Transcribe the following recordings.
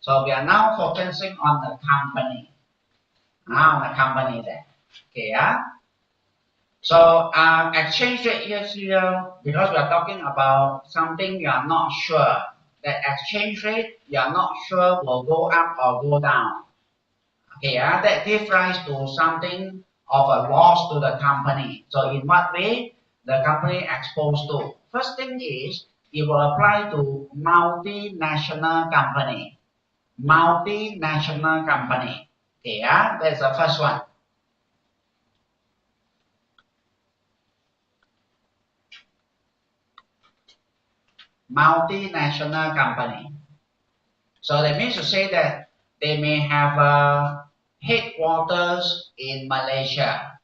So we are now focusing on the company. Now the company there. Okay, yeah. So exchange rate here, because we are talking about something you are not sure. The exchange rate you are not sure will go up or go down. Okay, yeah, that gives rise to something of a loss to the company. So in what way the company exposed to? First thing is it will apply to multinational company. Multinational company. Okay, yeah, that's the first one. Multinational company. So that means to say that they may have a headquarters in Malaysia,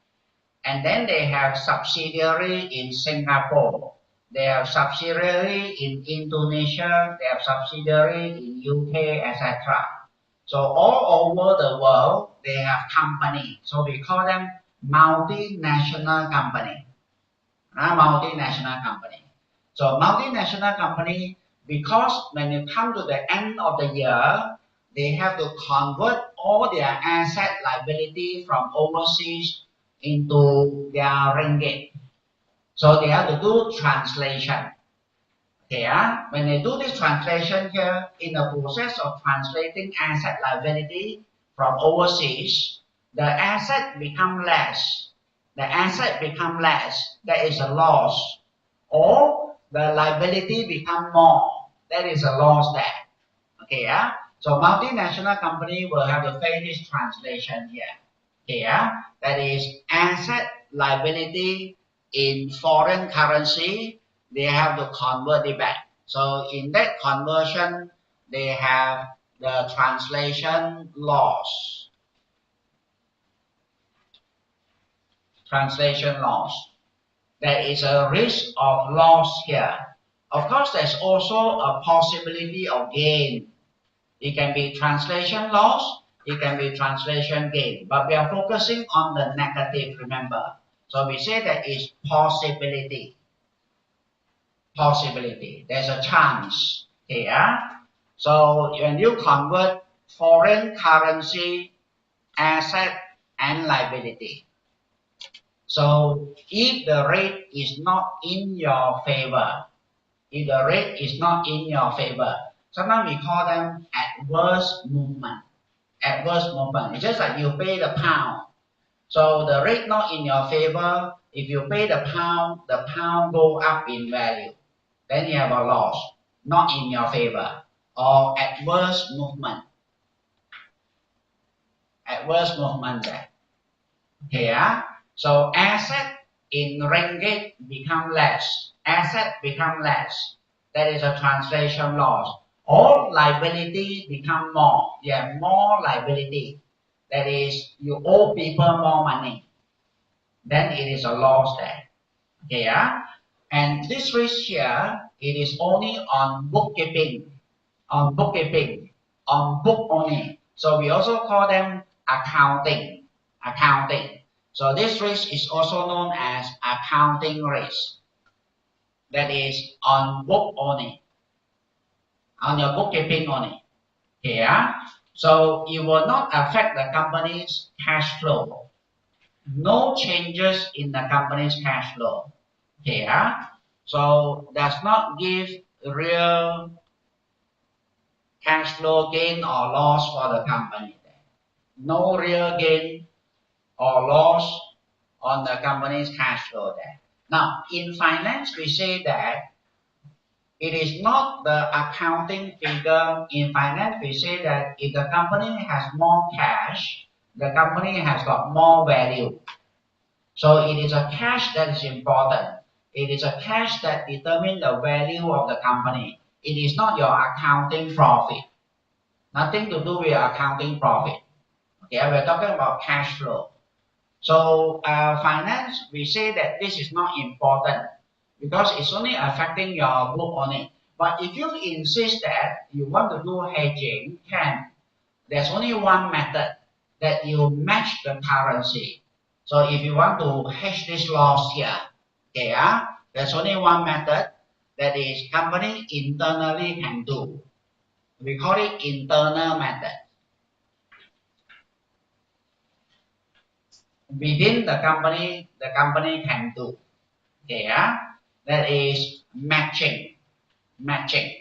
and then they have subsidiary in Singapore. They have subsidiary in Indonesia. They have subsidiary in UK, etc. So all over the world, they have company. So we call them multinational company. Multinational company. So multinational company, because when you come to the end of the year, they have to convert all their asset liability from overseas into their ringgit. So they have to do translation. Okay, when they do this translation here, in the process of translating asset liability from overseas, the asset become less. The asset become less. That is a loss. Or the liability become more. That is a loss there. Okay, yeah. So multinational company will have to face this translation here. Okay, yeah. That is asset liability in foreign currency. They have to convert it back. So in that conversion, they have the translation loss. Translation loss. There is a risk of loss here. Of course, there's also a possibility of gain. It can be translation loss, it can be translation gain, but we are focusing on the negative, remember. So we say that is possibility. Possibility. There's a chance here. So when you convert foreign currency asset and liability, so if the rate is not in your favor, if the rate is not in your favor, sometimes we call them adverse movement. Adverse movement. It's just like you pay the pound. So the rate not in your favor, if you pay the pound go up in value. Then you have a loss, not in your favor. Or adverse movement. Adverse movement there. Here. So asset in ringgit become less. Asset become less. That is a translation loss. All liability become more. You have more liability. That is, you owe people more money. Then it is a loss there. Okay, yeah? And this risk here, it is only on bookkeeping. On bookkeeping. On book only. So we also call them accounting. Accounting. So this risk is also known as accounting risk. That is on book only. On your bookkeeping only. Here. So it will not affect the company's cash flow. No changes in the company's cash flow. Here. So does not give real cash flow gain or loss for the company. No real gain or loss on the company's cash flow there. Now, in finance, we say that it is not the accounting figure. In finance, we say that if the company has more cash, the company has got more value. So it is a cash that is important. It is a cash that determines the value of the company. It is not your accounting profit. Nothing to do with accounting profit. Okay, we're talking about cash flow. So finance, we say that this is not important because it's only affecting your book only. But if you insist that you want to do hedging, there's only one method, that you match the currency. So if you want to hedge this loss here, okay, there's only one method, that is company internally can do. We call it internal method. Within the company can do. Okay, that is matching. Matching.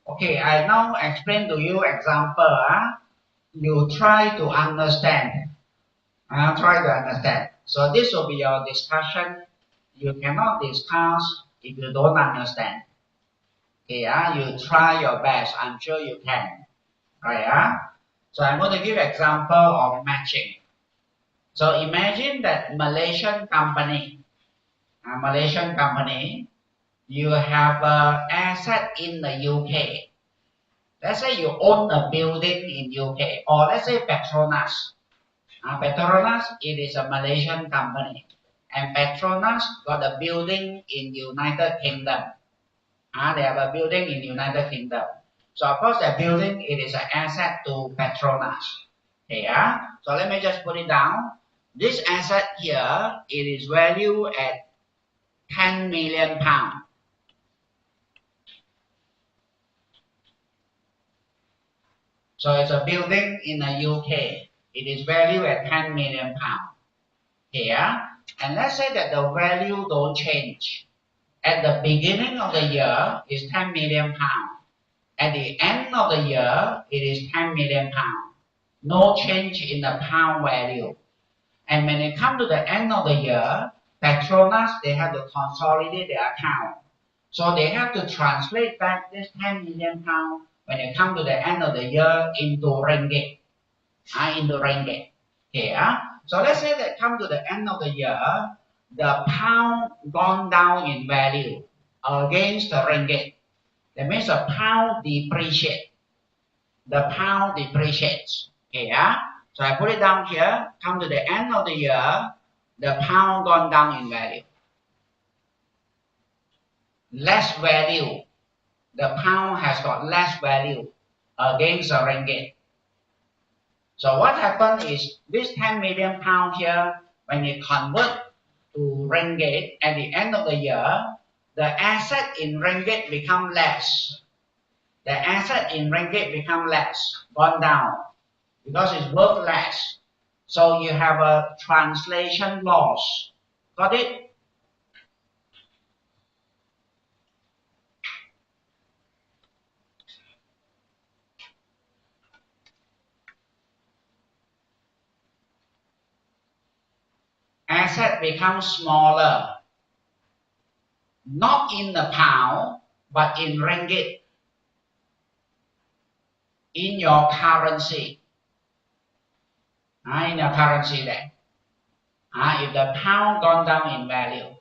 Okay, I now explain to you example. You try to understand. Try to understand. So this will be your discussion. You cannot discuss if you don't understand. Okay, you try your best. I'm sure you can. Right? So I'm going to give example of matching. So imagine that Malaysian company, you have an asset in the UK. Let's say you own a building in UK, or let's say Petronas. Petronas, it is a Malaysian company, and Petronas got a building in United Kingdom. They have a building in United Kingdom. So of course that building, it is an asset to Petronas. Okay, so let me just put it down. This asset here, it is valued at 10 million pounds. So it's a building in the UK. It is valued at 10 million pounds. Here, and let's say that the value don't change. At the beginning of the year, it's 10 million pounds. At the end of the year, it is 10 million pounds. No change in the pound value. And when it comes to the end of the year, Petronas, they have to consolidate their account. So they have to translate back this 10 million pounds when it comes to the end of the year into ringgit. Okay, so let's say that come to the end of the year, the pound gone down in value against the ringgit. That means the pound depreciates. The pound depreciates. Okay, so I put it down here. Come to the end of the year, the pound gone down in value. Less value. The pound has got less value against the ringgit. So what happened is this 10 million pound here, when you convert to ringgit at the end of the year, the asset in ringgit become less. The asset in ringgit become less, gone down, because it's worth less. So you have a translation loss. Got it? Asset becomes smaller. Not in the pound, but in ringgit. In your currency. In your currency there. If the pound gone down in value.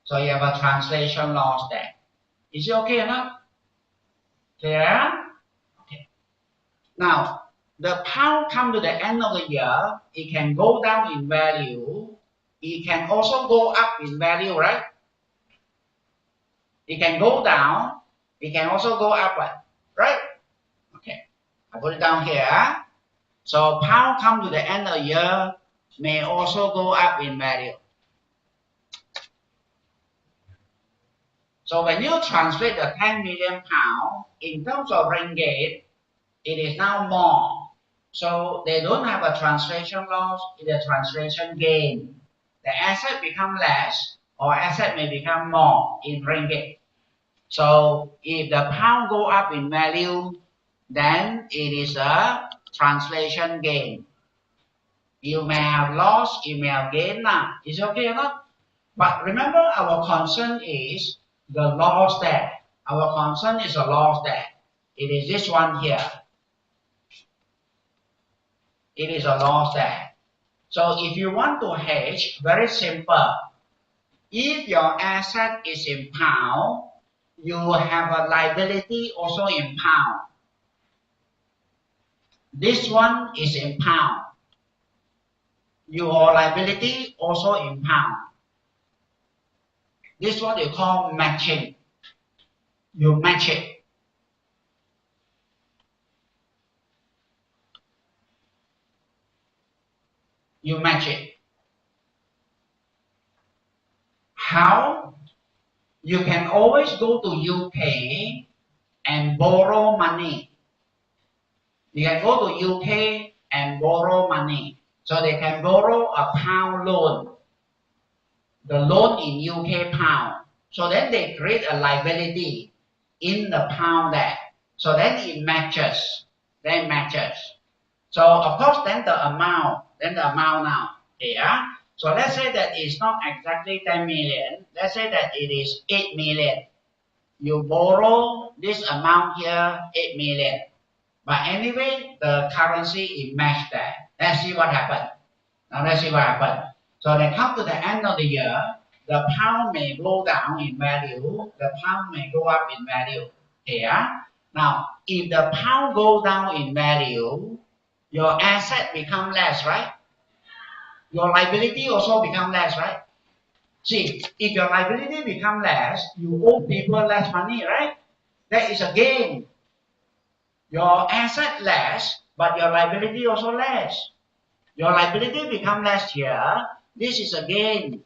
So you have a translation loss there. Is it okay or not? Clear? Okay. Now, the pound come to the end of the year, it can go down in value. It can also go up in value, right? It can go down. It can also go up, right? Okay. I put it down here. So pound come to the end of the year, may also go up in value. So when you translate the 10 million pound in terms of ringgit, it is now more. So they don't have a translation loss, it's a translation gain. The asset become less or asset may become more in ringgit. So if the pound go up in value, then it is a translation gain. You may have lost, you may have gained now. Is it okay or not? But remember, our concern is the loss there. Our concern is a loss there. It is this one here. It is a loss there. So if you want to hedge, very simple. If your asset is in pound, you have a liability also in pound. This one is in pound. Your liability also in pound. This one you call matching. You match it. You match it. How? You can always go to UK and borrow money. You can go to UK and borrow money. So they can borrow a pound loan. The loan in UK pound. So then they create a liability in the pound there. So then it matches. Then matches. So of course then the amount now here. So let's say that it's not exactly 10 million. Let's say that it is 8 million. You borrow this amount here, 8 million. But anyway, the currency is matched there. Let's see what happened. Now let's see what happened. So then come to the end of the year, the pound may go down in value, the pound may go up in value here. Now, if the pound goes down in value, your asset become less, right? Your liability also become less, right? See, if your liability become less, you owe people less money, right? That is a gain. Your asset less, but your liability also less. Your liability become less here. This is a gain.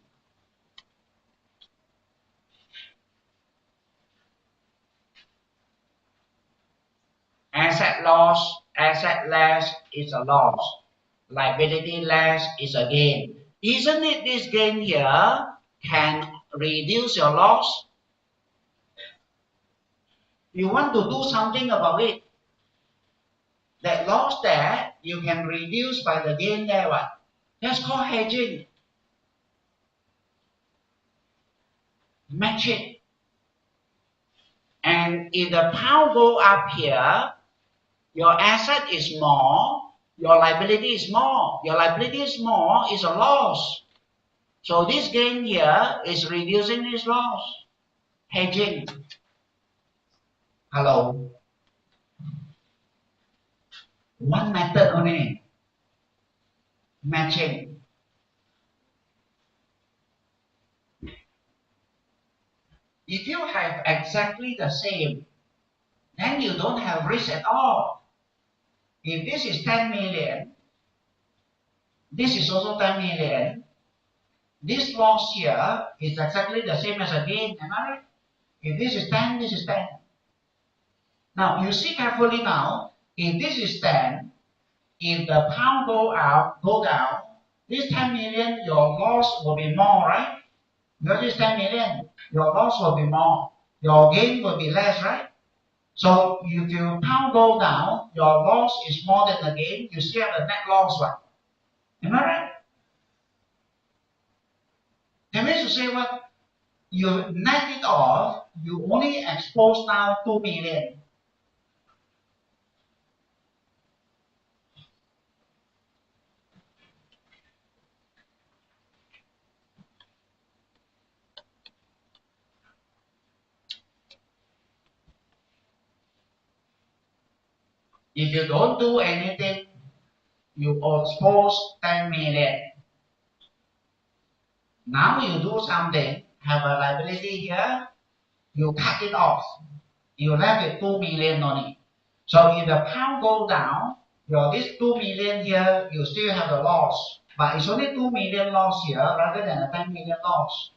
Asset loss, asset less is a loss. Liability less is a gain. Isn't it this gain here can reduce your loss? You want to do something about it. That loss there, you can reduce by the gain there. What? That's called hedging. Match it. And if the pound go up here, your asset is more, your liability is more. Your liability is more is a loss. So this gain here is reducing this loss. Hedging. Hello. One method only. Matching. If you have exactly the same, then you don't have risk at all. If this is 10 million, this is also 10 million, this loss here is exactly the same as a gain, am I right? If this is 10, this is 10. Now, you see carefully now, if this is 10, if the pound go down, this 10 million, your loss will be more, right? Because this 10 million, your loss will be more. Your gain will be less, right? So if your pound go down, your loss is more than the gain, you still have the net loss, right? Am I right? That means to say what? You net it off, you only expose now 2 million. If you don't do anything, you expose 10 million. Now you do something, have a liability here, you cut it off. You left with 2 million only. So if the pound go down, this 2 million here, you still have the loss. But it's only 2 million loss here rather than a 10 million loss.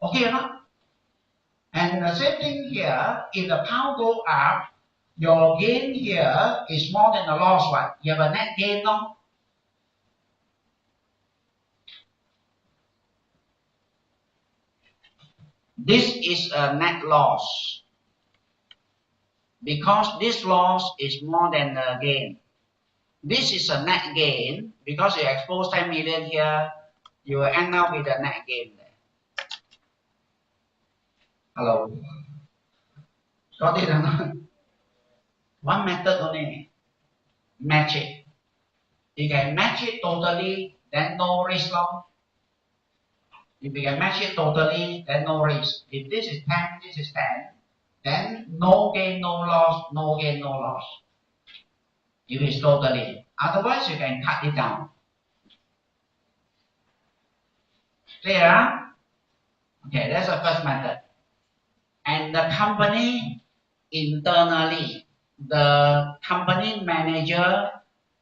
Okay or not? And the same thing here, if the pound go up, your gain here is more than the loss, right? You have a net gain, no? This is a net loss. Because this loss is more than the gain. This is a net gain. Because you expose 10 million here, you will end up with a net gain there. Hello. Got it or not? One method only. Match it. You can match it totally, then no risk long. If you can match it totally, then no risk. If this is 10, this is 10, then no gain, no loss, no gain, no loss. If it's totally. Otherwise, you can cut it down. Clear? Okay, that's the first method. And the company internally, the company manager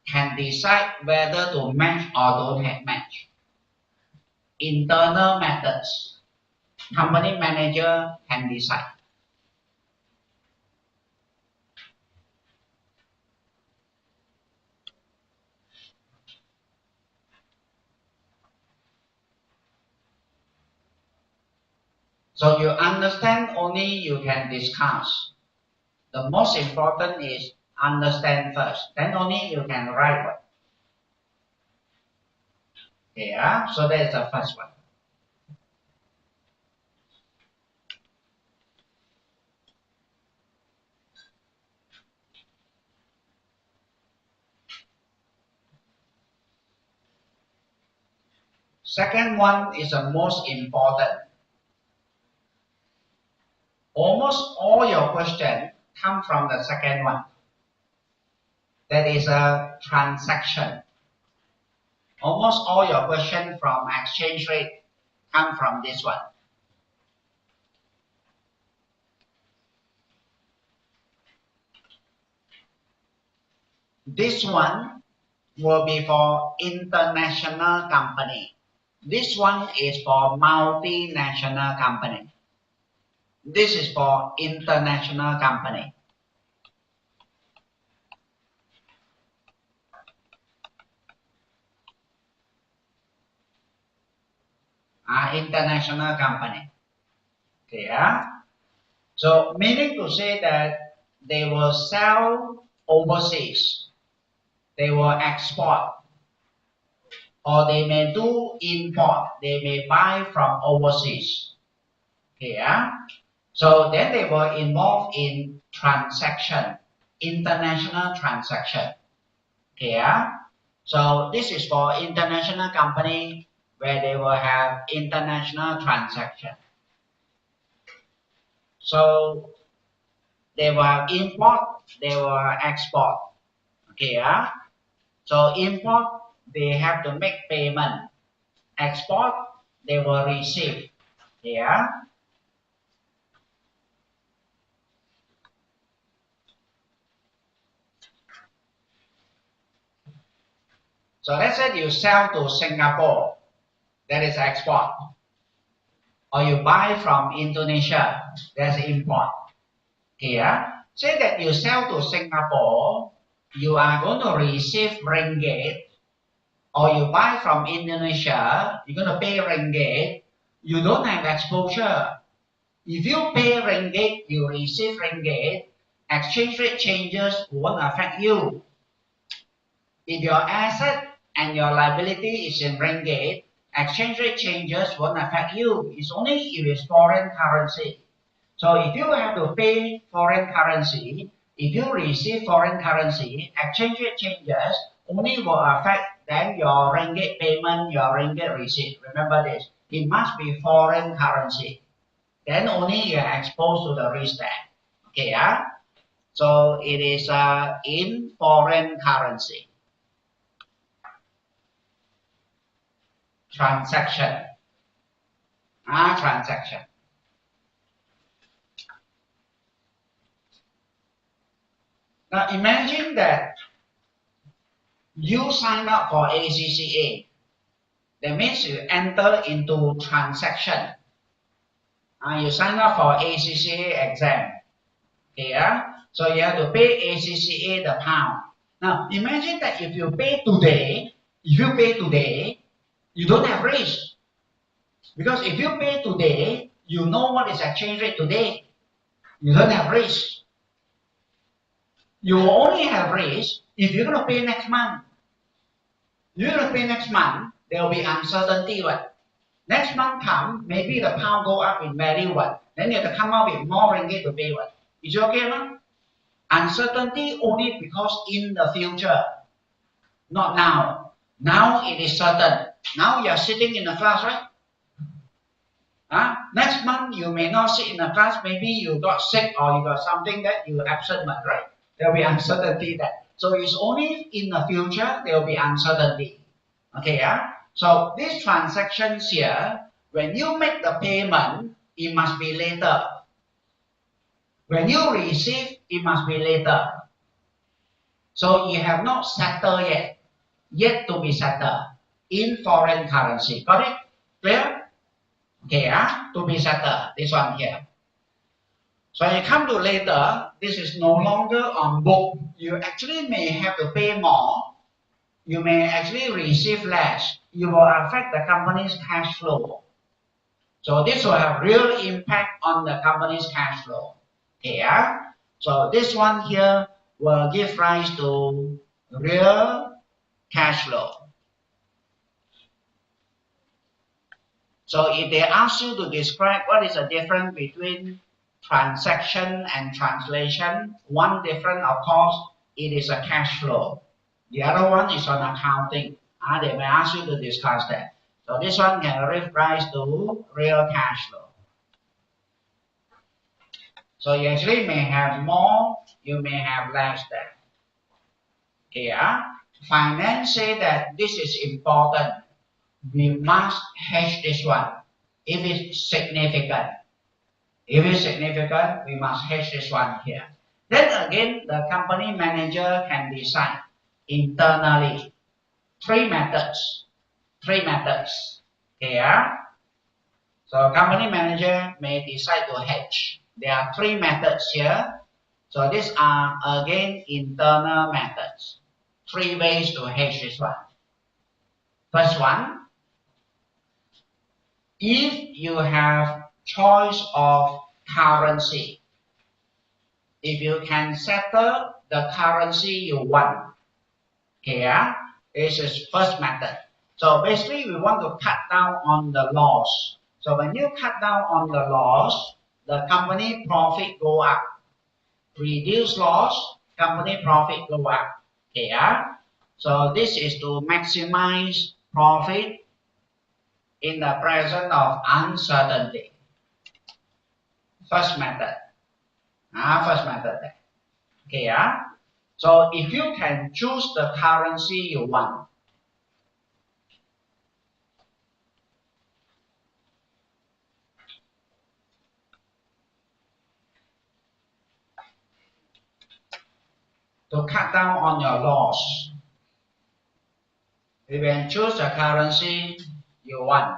can decide whether to match or don't have match. Internal methods, company manager can decide. So you understand only you can discuss. The most important is understand first, then only you can write it. Yeah, so that's the first one. Second one is the most important. Almost all your questions come from the second one. That is a transaction. Almost all your questions from exchange rate come from this one. This one will be for international company. This one is for multinational company. This is for international company. International company. Okay, yeah? So meaning to say that they will sell overseas, they will export, or they may do import, they may buy from overseas. Okay, yeah? So then they were involved in transaction, international transaction. Okay, yeah? So this is for international company where they will have international transaction. So they will import, they will export. Okay, yeah? So import, they have to make payment. Export, they will receive. Yeah. So let's say you sell to Singapore, that is export. Or you buy from Indonesia, that's import. Here, say that you sell to Singapore, you are going to receive ringgit, or you buy from Indonesia, you're going to pay ringgit, you don't have exposure. If you pay ringgit, you receive ringgit, exchange rate changes won't affect you. If your asset and your liability is in ringgit, exchange rate changes won't affect you. It's only if it's foreign currency. So if you have to pay foreign currency, if you receive foreign currency, exchange rate changes only will affect then your ringgit payment, your ringgit receipt. Remember this, it must be foreign currency. Then only you are exposed to the risk there. Okay, yeah? So it is in foreign currency. Transaction. Transaction. Now imagine that you sign up for ACCA. That means you enter into transaction. You sign up for ACCA exam. Okay, yeah? So you have to pay ACCA the pound. Now imagine that if you pay today, you don't have risk. Because if you pay today, you know what is exchange rate today. You don't have risk. You only have risk if you're going to pay next month. You're going to pay next month, there will be uncertainty. What? Next month come, maybe the pound go up in value what? Then you have to come out with more ringgit to pay what? Is it okay no? Uncertainty only because in the future, not now. Now it is certain. Now you are sitting in the class, right? Next month you may not sit in the class. Maybe you got sick or you got something that you absent, right? There will be uncertainty there. So it's only in the future there will be uncertainty. Okay, yeah. So these transactions here, when you make the payment, it must be later. When you receive, it must be later. So you have not settled yet to be settled in foreign currency. Got it? Clear? Okay, to be settled. This one here. So you come to later, this is no longer on book. You actually may have to pay more. You may actually receive less. You will affect the company's cash flow. So this will have real impact on the company's cash flow. Okay, so this one here will give rise to real cash flow. So if they ask you to describe what is the difference between transaction and translation, one difference, of course, it is a cash flow. The other one is on accounting. They may ask you to discuss that. So this one can give rise to real cash flow. So you actually may have more, you may have less there. Okay, finance say that this is important. We must hedge this one if it's significant. If it's significant, we must hedge this one here. Then again, the company manager can decide internally. Three methods. Okay, so company manager may decide to hedge. There are three methods here. So these are again internal methods. Three ways to hedge this one. First one, if you have choice of currency, if you can settle the currency you want, okay, this is first method. So basically we want to cut down on the loss. So when you cut down on the loss, the company profit go up. Reduce loss, company profit go up. Okay, so this is to maximize profit in the presence of uncertainty. First method. Okay, so if you can choose the currency you want, to cut down on your loss, you can choose the currency you want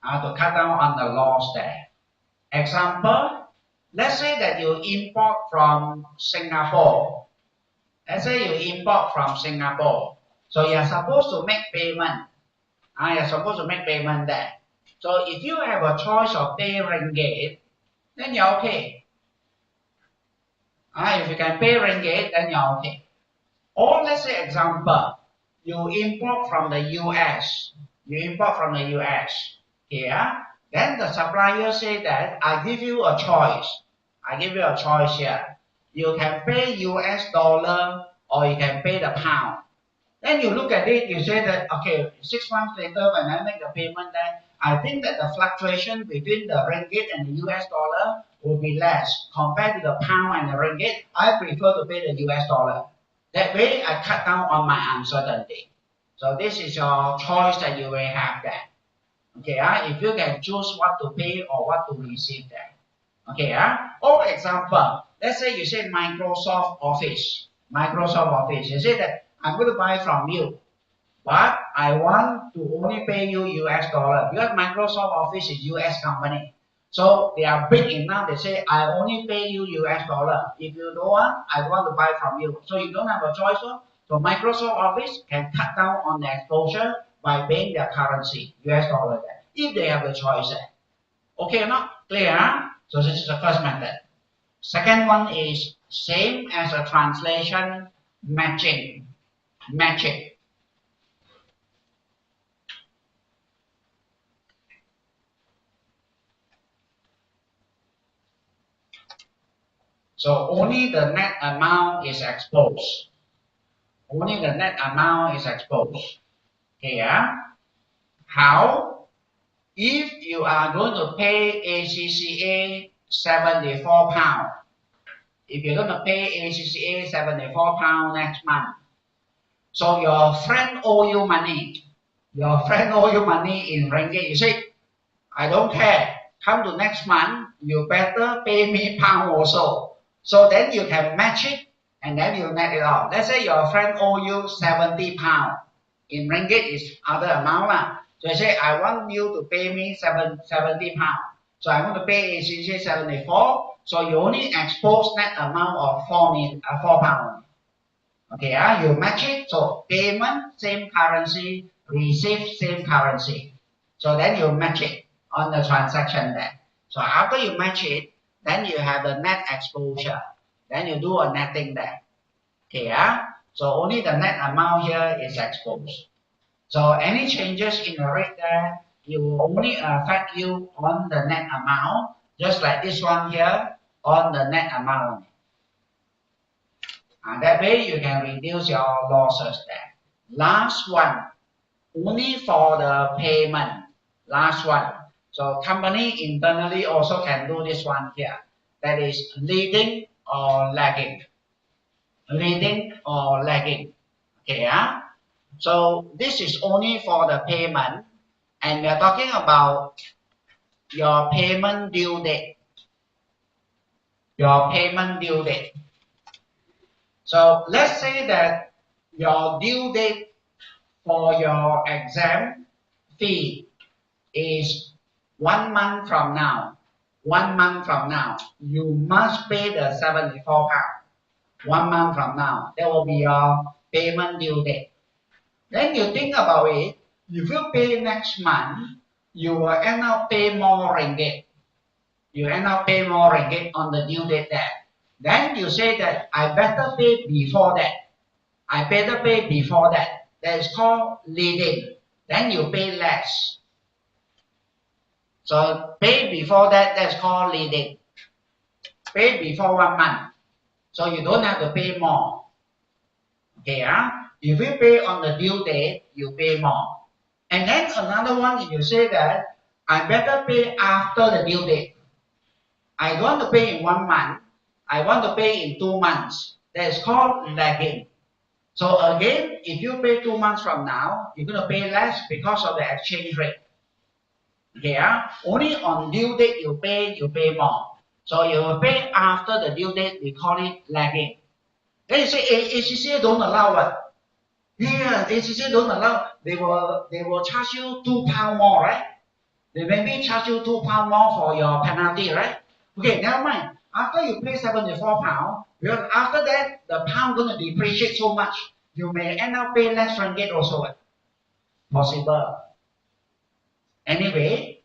to cut down on the loss there. Example, let's say that you import from Singapore. So you're supposed to make payment. There. So if you have a choice of pay ringgit, then you're okay. If you can pay ringgit, then you're okay. Or let's say example, you import from the US. Here, then the supplier say that I give you a choice. Here. You can pay US dollar or you can pay the pound. Then you look at it, you say that, okay, 6 months later when I make the payment, then I think that the fluctuation between the ringgit and the US dollar will be less compared to the pound and the ringgit. I prefer to pay the US dollar. That way I cut down on my uncertainty. So this is your choice that you may have there. Okay, if you can choose what to pay or what to receive there. Okay, or example, let's say you say Microsoft Office. You say that I'm going to buy from you, but I want to only pay you US dollar because Microsoft Office is US company. So they are big enough, they say I only pay you US dollar. If you don't want, I want to buy from you. So you don't have a choice. So Microsoft Office can cut down on the exposure by paying their currency, US dollar there, if they have the choice there. Okay or not? Clear? So this is the first method. Second one is same as a translation, matching. So only the net amount is exposed. Only the net amount is exposed. Here, how? If you are going to pay ACCA £74, if you're going to pay ACCA £74 next month, so your friend owe you money. Your friend owe you money in ringgit. You say, I don't care. Come to next month, you better pay me pound also. So then you can match it and then you net it off. Let's say your friend owe you £70. In ringgit is other amount lah. So I say, I want you to pay me £70. So I want to pay ACCA 74. So you only expose net amount of £4. Okay, you match it. So payment, same currency, receive, same currency. So then you match it on the transaction there. So after you match it, then you have the net exposure. Then you do a netting there. Okay, so only the net amount here is exposed. So any changes in the rate there, it will only affect you on the net amount, just like this one here on the net amount. And that way you can reduce your losses there. Last one, only for the payment. Last one. So company internally also can do this one here. That is leading or lagging. Leading or lagging. Okay, so this is only for the payment, and we are talking about your payment due date. Your payment due date. So let's say that your due date for your exam fee is 1 month from now. 1 month from now, you must pay the £74. 1 month from now, that will be your payment due date. Then you think about it, if you pay next month, you will end up pay more ringgit. You end up pay more ringgit on the due date there. Then you say that I better pay before that. I better pay before that. That is called leading. Then you pay less. So pay before that, that's called leading. Pay before 1 month. So you don't have to pay more. Okay, if you pay on the due date, you pay more. And then another one, you say that I better pay after the due date. I don't want to pay in 1 month. I want to pay in 2 months. That is called lagging. So again, if you pay 2 months from now, you're going to pay less because of the exchange rate. Okay, only on due date you pay more. So you will pay after the due date, we call it lagging. Then you say, ACCA don't allow it. Yeah, ACCA don't allow. They will charge you £2 more, right? They maybe charge you £2 more for your penalty, right? Okay, never mind. After you pay £74, because after that the pound gonna depreciate so much, you may end up paying less ringgit also. Possible. Anyway,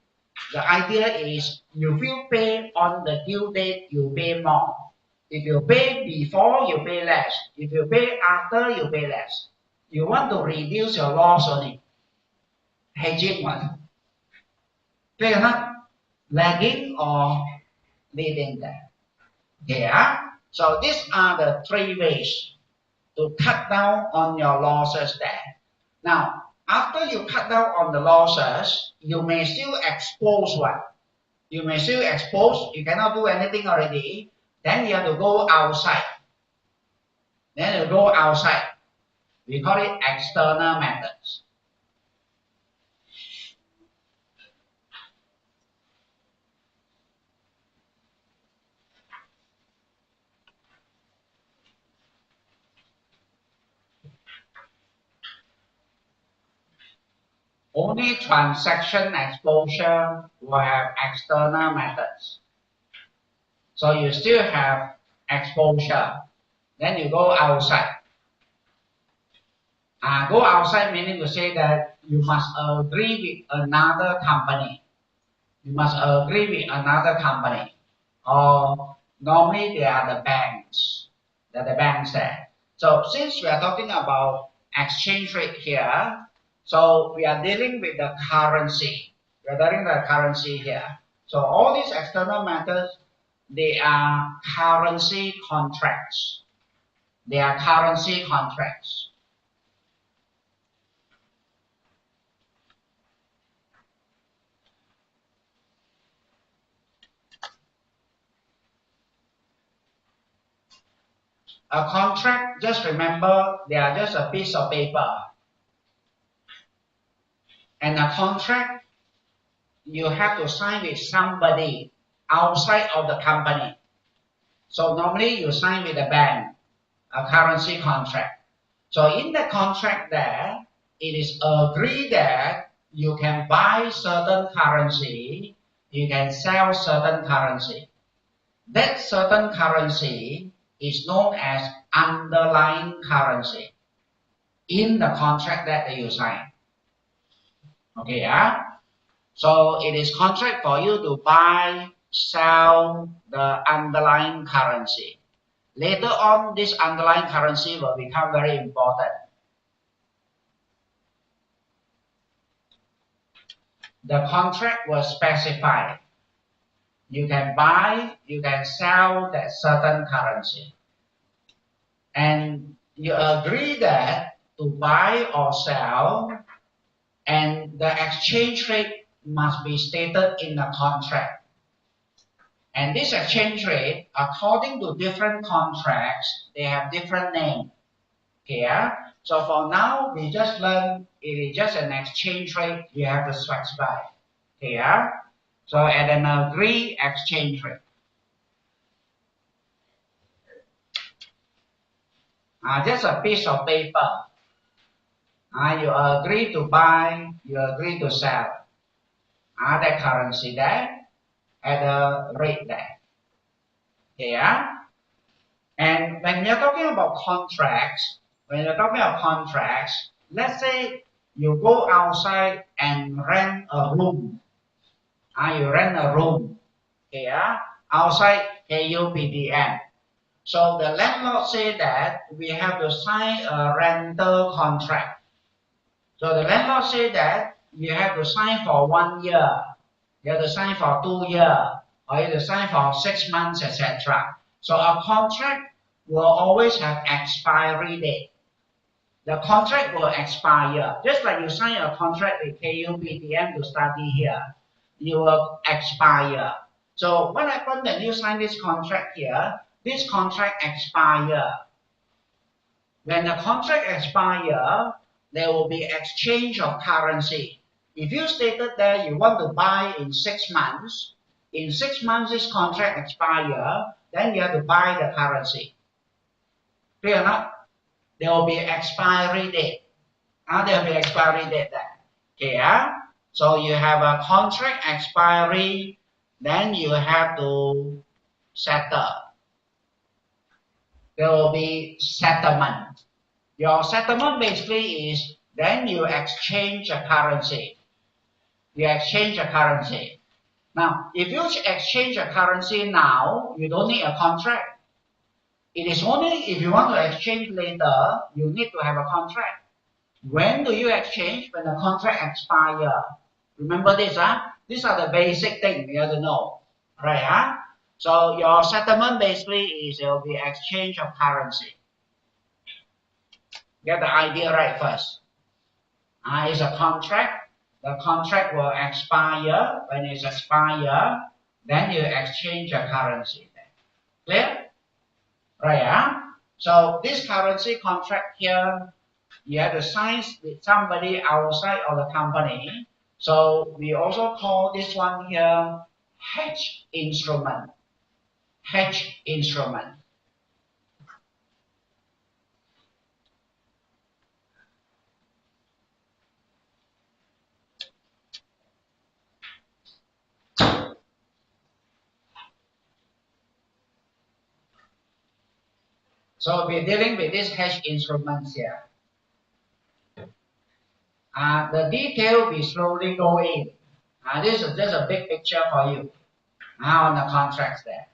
the idea is if you pay on the due date, you pay more. If you pay before, you pay less. If you pay after, you pay less. You want to reduce your loss only. Hedging one. Clear enough? Lagging or leading there. Okay, so these are the 3 ways to cut down on your losses there. Now, after you cut down on the losses, you may still expose one. You may still expose, you cannot do anything already. Then you have to go outside. Then you go outside. We call it external methods. Only transaction exposure will have external methods. So you still have exposure. Then you go outside. Go outside meaning to say that you must agree with another company. You must agree with another company. Or normally they are the banks. They're the banks there. So since we are talking about exchange rate here, so we are dealing with the currency. We are dealing with the currency here. So all these external methods they are currency contracts. They are currency contracts. A contract, just remember, they are just a piece of paper. And a contract, you have to sign with somebody outside of the company. So normally you sign with a bank, a currency contract. So in the contract there, it is agreed that you can buy certain currency, you can sell certain currency. That certain currency is known as underlying currency in the contract that you sign. Okay, yeah? So it is contract for you to buy, sell the underlying currency. Later on, this underlying currency will become very important. The contract will specify you can buy, you can sell that certain currency. And you agree that to buy or sell, and the exchange rate must be stated in the contract. And this exchange rate, according to different contracts, they have different names. Here, so for now, we just learn it is just an exchange rate you have to specify. Here, so at an agreed exchange rate. Just a piece of paper. You agree to buy, you agree to sell. The currency there, at the rate there. Here. And when you're talking about contracts, let's say you go outside and rent a room. You rent a room here outside AUPDM. So the landlord say that we have to sign a rental contract. So the landlord say that you have to sign for 1 year, you have to sign for 2 years, or you have to sign for 6 months, etc. So a contract will always have expiry date. The contract will expire. Just like you sign a contract with KUPTM to study here, you will expire. So what happens when you sign this contract here? This contract expire. When the contract expire, there will be exchange of currency. If you stated that you want to buy in 6 months, in 6 months this contract expire, then you have to buy the currency. Clear enough? There will be expiry date. There will be expiry date there. Okay, yeah? So you have a contract expiry, then you have to settle. There will be settlement. Your settlement basically is then you exchange a currency. You exchange a currency. Now, if you exchange a currency now, you don't need a contract. It is only if you want to exchange later, you need to have a contract. When do you exchange? When the contract expires. Remember this, These are the basic things you have to know, right, So your settlement basically is it will be exchange of currency. Get the idea right first. It's a contract. The contract will expire. When it expires, then you exchange a currency. Clear? Right, So this currency contract here, you have to sign with somebody outside of the company. So we also call this one here hedge instrument. Hedge instrument. So we're dealing with these hedge instruments here. The detail we slowly go in. This is just a big picture for you on the contracts there.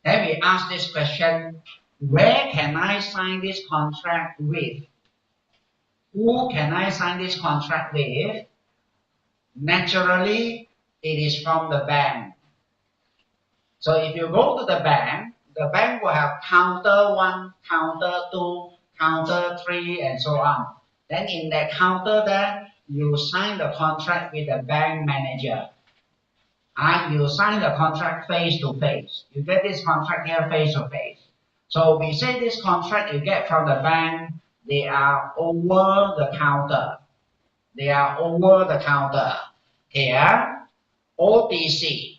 Then we ask this question, where can I sign this contract with? Who can I sign this contract with? Naturally, it is from the bank. So if you go to the bank will have counter 1, counter 2, counter 3, and so on. Then in that counter there, you sign the contract with the bank manager. And you sign the contract face to face. You get this contract here face to face. So we say this contract you get from the bank, they are over the counter. They are over the counter. Here, OTC.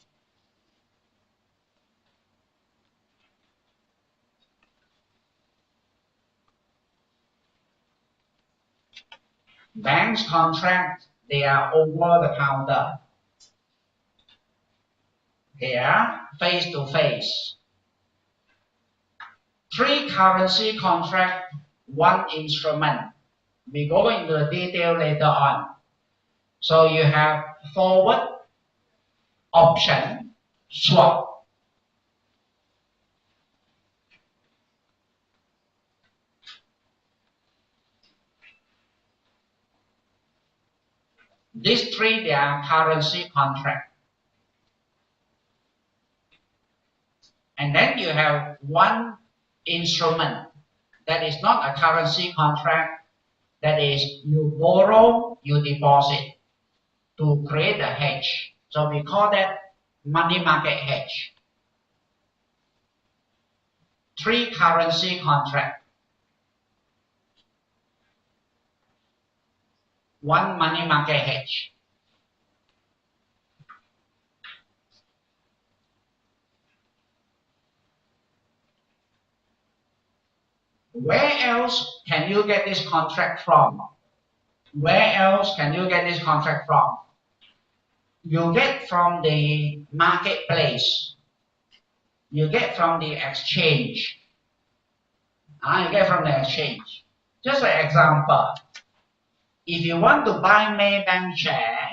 Bank's contract, they are over the counter. Here, face to face. 3 currency contract, 1 instrument. We go into the detail later on. So you have forward, option, swap. These 3, they are currency contract. And then you have 1 instrument that is not a currency contract, that is you borrow, you deposit to create a hedge. So we call that money market hedge. 3 currency contract, 1 money market hedge. Where else can you get this contract from? Where else can you get this contract from? You get from the marketplace. You get from the exchange. You get from the exchange. Just an example. If you want to buy Maybank share,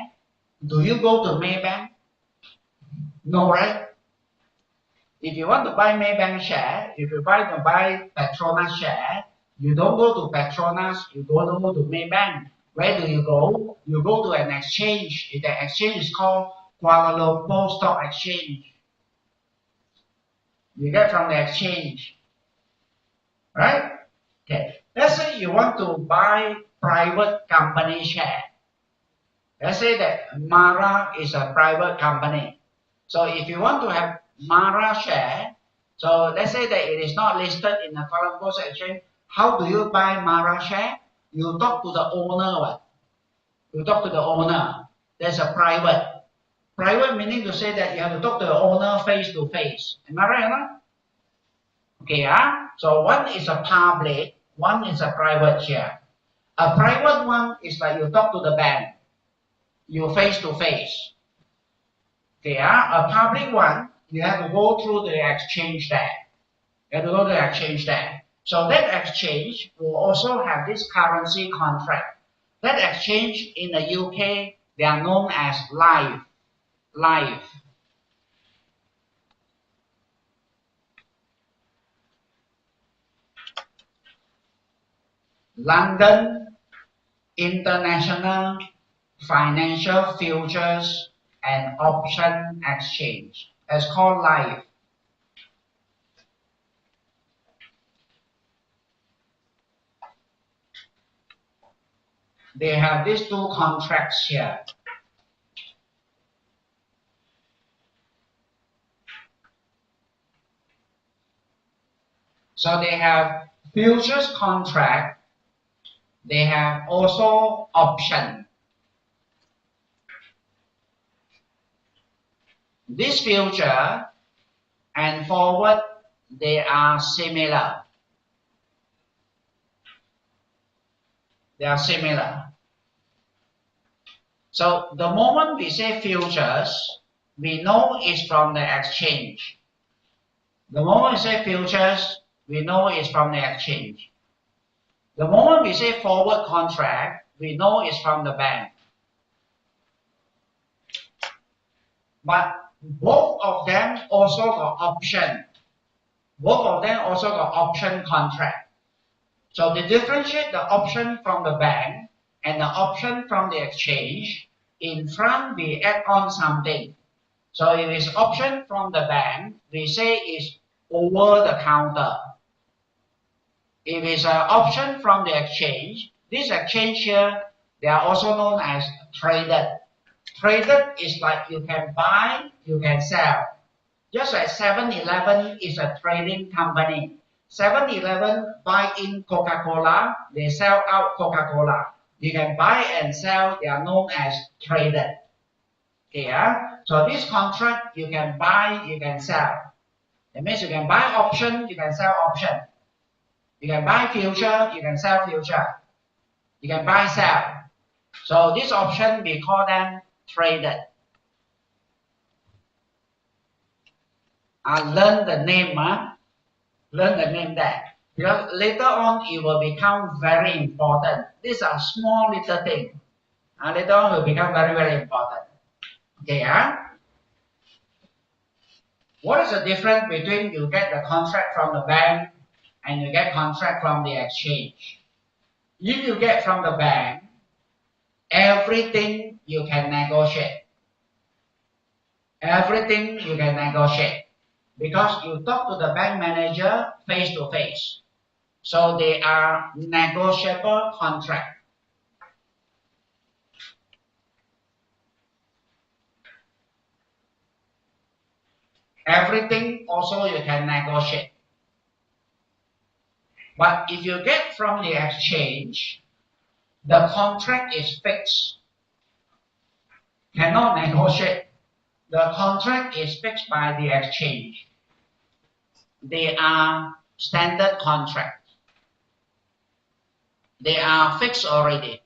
do you go to Maybank? No, right? If you want to buy Maybank share, if you want to buy Petronas share, you don't go to Petronas, you go to Maybank. Where do you go? You go to an exchange. The exchange is called Kuala Lumpur Stock Exchange. You get from the exchange. Right? Okay. Let's say you want to buy private company share. Let's say that Mara is a private company. So if you want to have Mara share, so let's say that it is not listed in the Kuala Lumpur Stock Exchange, how do you buy Mara share? You talk to the owner. You talk to the owner. There's a private. Private meaning to say that you have to talk to the owner face to face. Am I right or not? Okay, so one is a public, one is a private share. A private one is like you talk to the bank. You face to face. Okay, a public one, you have to go through the exchange there. You have to go to the exchange there. So that exchange will also have this currency contract. That exchange in the UK, they are known as live. London International Financial Futures and Option Exchange. It's called live. They have these 2 contracts here. So they have futures contract. They have also option. This future and forward, they are similar. They are similar. So the moment we say futures, we know it's from the exchange. The moment we say futures, we know it's from the exchange. The moment we say forward contract, we know it's from the bank. But both of them also got option. Both of them also got option contract. So to differentiate the option from the bank and the option from the exchange, in front we add on something. So if it's option from the bank, we say it's over the counter. If it's an option from the exchange, this exchange here, they are also known as traded. Traded is like you can buy, you can sell. Just like 7-Eleven is a trading company. 7-Eleven buy in Coca-Cola, they sell out Coca-Cola. You can buy and sell, they are known as traded. Okay, yeah? So this contract, you can buy, you can sell. That means you can buy option, you can sell option. You can buy future, you can sell future. You can buy, sell. So this option, we call them traded. Learn the name, learn the name there. Because later on, it will become very important. These are small little things. Later on, will become very, very important. Okay, What is the difference between you get the contract from the bank and you get contract from the exchange? If you get from the bank, everything you can negotiate. Everything you can negotiate. Because you talk to the bank manager face to face. So they are negotiable contract. Everything also you can negotiate. But if you get from the exchange, the contract is fixed. Cannot negotiate. The contract is fixed by the exchange. They are standard contracts. They are fixed already.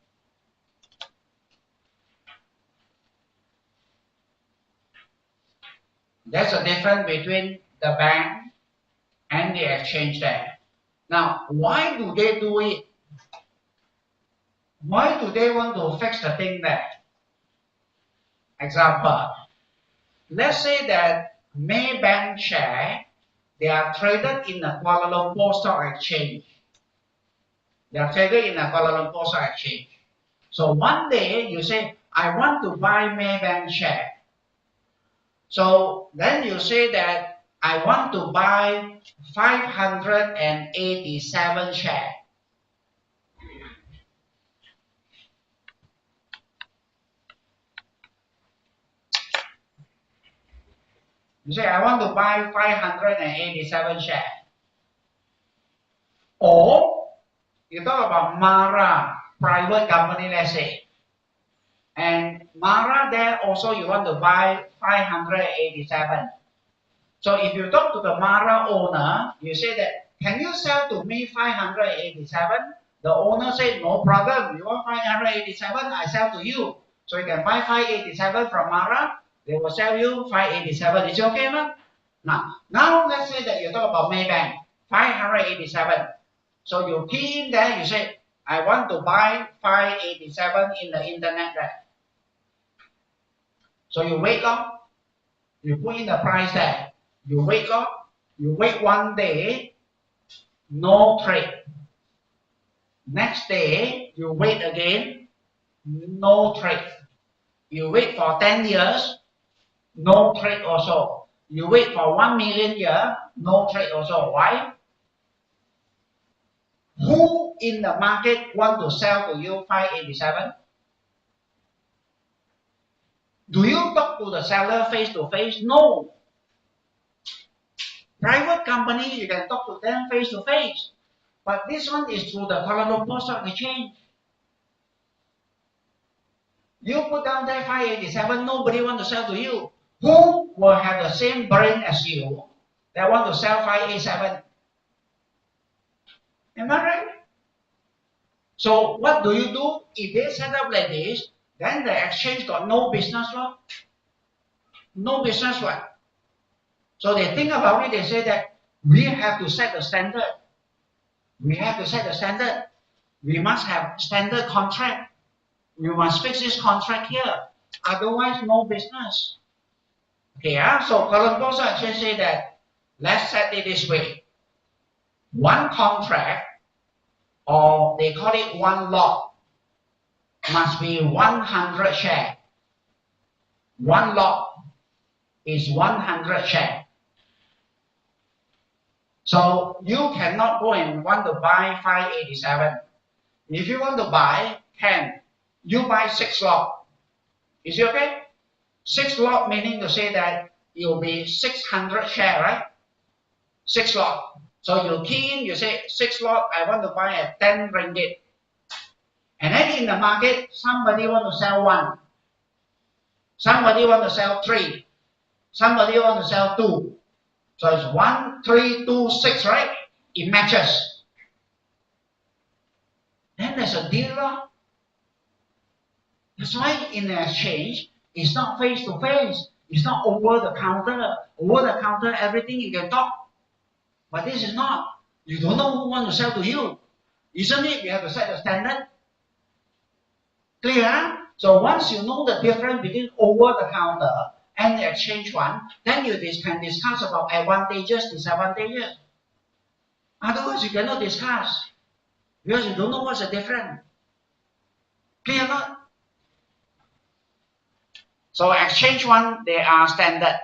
There's a difference between the bank and the exchange there. Now, why do they do it? Why do they want to fix the thing there? Example, let's say that Maybank share, they are traded in the Kuala Lumpur Stock Exchange. They are traded in the Kuala Lumpur Stock Exchange. So one day you say, I want to buy Maybank share. So then you say that I want to buy 587 shares. You say I want to buy 587 shares. Or you talk about Mara, private company, let's say. And Mara there also you want to buy 587. So if you talk to the Mara owner, you say that, can you sell to me 587? The owner said, no problem. You want 587, I sell to you. So you can buy 587 from Mara. They will sell you 587. Is it okay, no? Now let's say that you talk about Maybank, 587. So you key in there, you say, I want to buy 587 in the internet there. So you wait long, you put in the price there. You wait long, you wait one day, no trade. Next day, you wait again, no trade. You wait for 10 years, no trade also. You wait for 1 million years, no trade also. Why? Who in the market want to sell to you 587? Do you talk to the seller face to face? No. Private company, you can talk to them face to face. But this one is through the Kuala Lumpur Stock Exchange. You put down there 587, nobody want to sell to you. Who will have the same brain as you that want to sell 587? Am I right? So what do you do? If they set up like this, then the exchange got no business, what? No business, what? So they think about it, they say that we have to set the standard. We have to set the standard. We must have standard contract. We must fix this contract here. Otherwise, no business. Okay, so Kuala Lumpur Stock Exchange say that, let's set it this way. One contract, or they call it one lot, must be 100 shares. One lot. is 100 shares. So you cannot go and want to buy 587. If you want to buy 10, you buy 6 lot. Is it okay? 6 lot meaning to say that it will be 600 share, right? 6 lot. So you key in, you say 6 lot, I want to buy at 10 ringgit. And then in the market, somebody want to sell 1. Somebody want to sell 3. Somebody want to sell 2. So it's 1, 3, 2, 6, right? It matches. Then there's a deal. That's why in the exchange, it's not face to face. It's not over the counter. Over the counter, everything you can talk. But this is not. You don't know who wants to sell to you. Isn't it? You have to set a standard. Clear? So once you know the difference between over the counter and the exchange one, then you can discuss about advantages, disadvantages. Otherwise, you cannot discuss because you don't know what's the difference. Clear not? So exchange one, they are standard.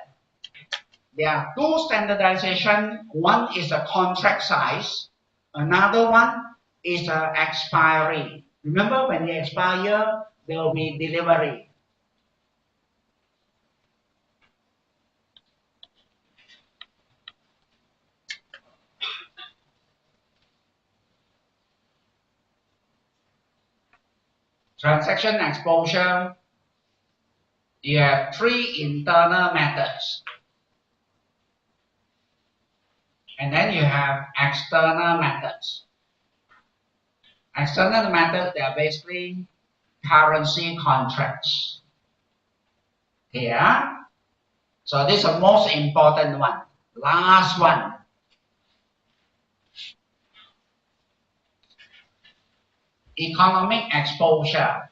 There are 2 standardization. One is the contract size. Another one is the expiry. Remember when they expire, there will be delivery. Transaction exposure. You have 3 internal methods. And then you have external methods. External methods, they are basically currency contracts. Here. So this is the most important one. Last one. Economic exposure.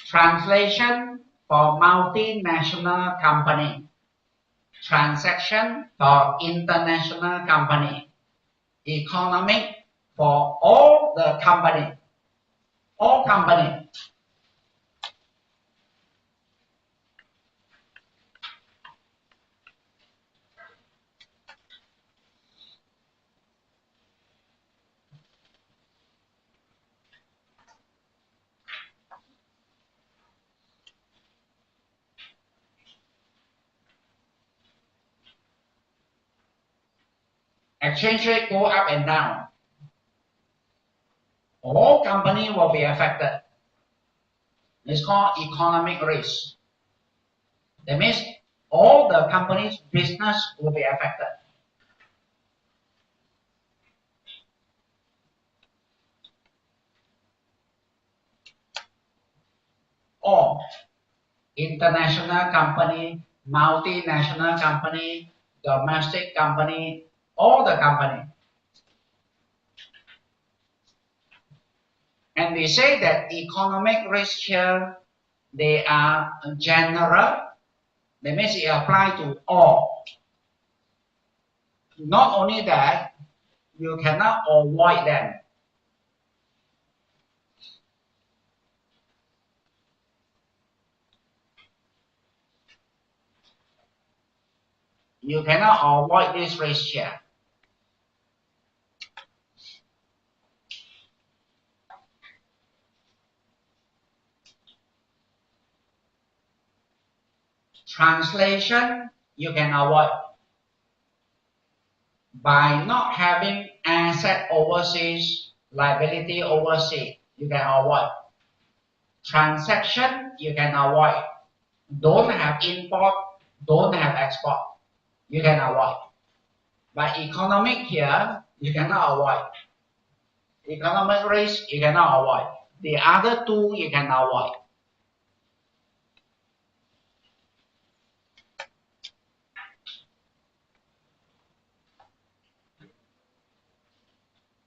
Translation for multinational company. Transaction for international company. Economic for all the company. All company. Exchange rate go up and down. All company will be affected. It's called economic risk. That means all the company's business will be affected. All international company, multinational company, domestic company, all the company. And we say that economic risk here, they are general. That means it applies to all. Not only that, you cannot avoid them. You cannot avoid this risk here. Translation, you can avoid. By not having asset overseas, liability overseas, you can avoid. Transaction, you can avoid. Don't have import, don't have export, you can avoid. But economic here, you cannot avoid. Economic risk, you cannot avoid. The other 2, you can avoid.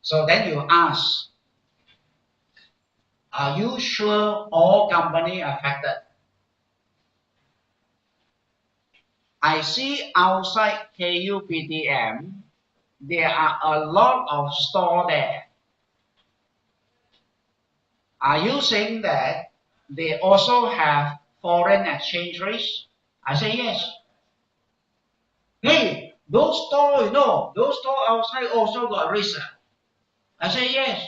So then you ask, are you sure all company affected? I see outside KUPTM, there are a lot of stores there. Are you saying that they also have foreign exchange risk? I say yes. Hey, those stores, you know, those stores outside also got risk. I say yes.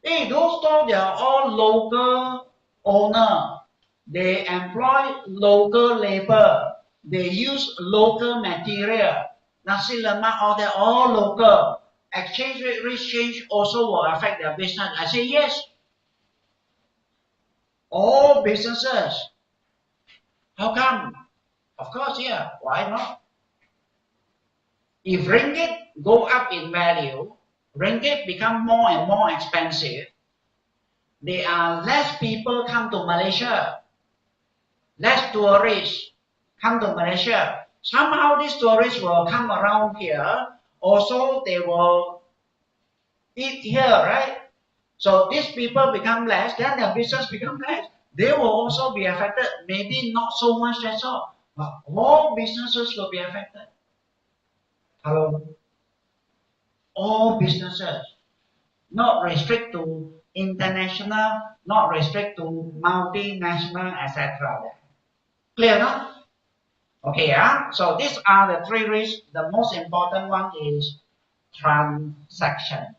Hey, those stores, they are all local owner. They employ local labor. They use local material. Nasi lemak, all that, all local. Exchange rate risk change also will affect their business. I say yes. All businesses. How come? Of course, yeah. Why not? If ringgit go up in value, ringgit become more and more expensive, there are less people come to Malaysia, less tourists come to Malaysia. Somehow these tourists will come around here. Also, they will eat here, right? So these people become less, then their business become less. They will also be affected. Maybe not so much, that's all. But all businesses will be affected. Hello? All businesses. Not restrict to international, not restrict to multinational, etc. Clear, no? Okay, yeah. So these are the three risks. The most important one is transaction.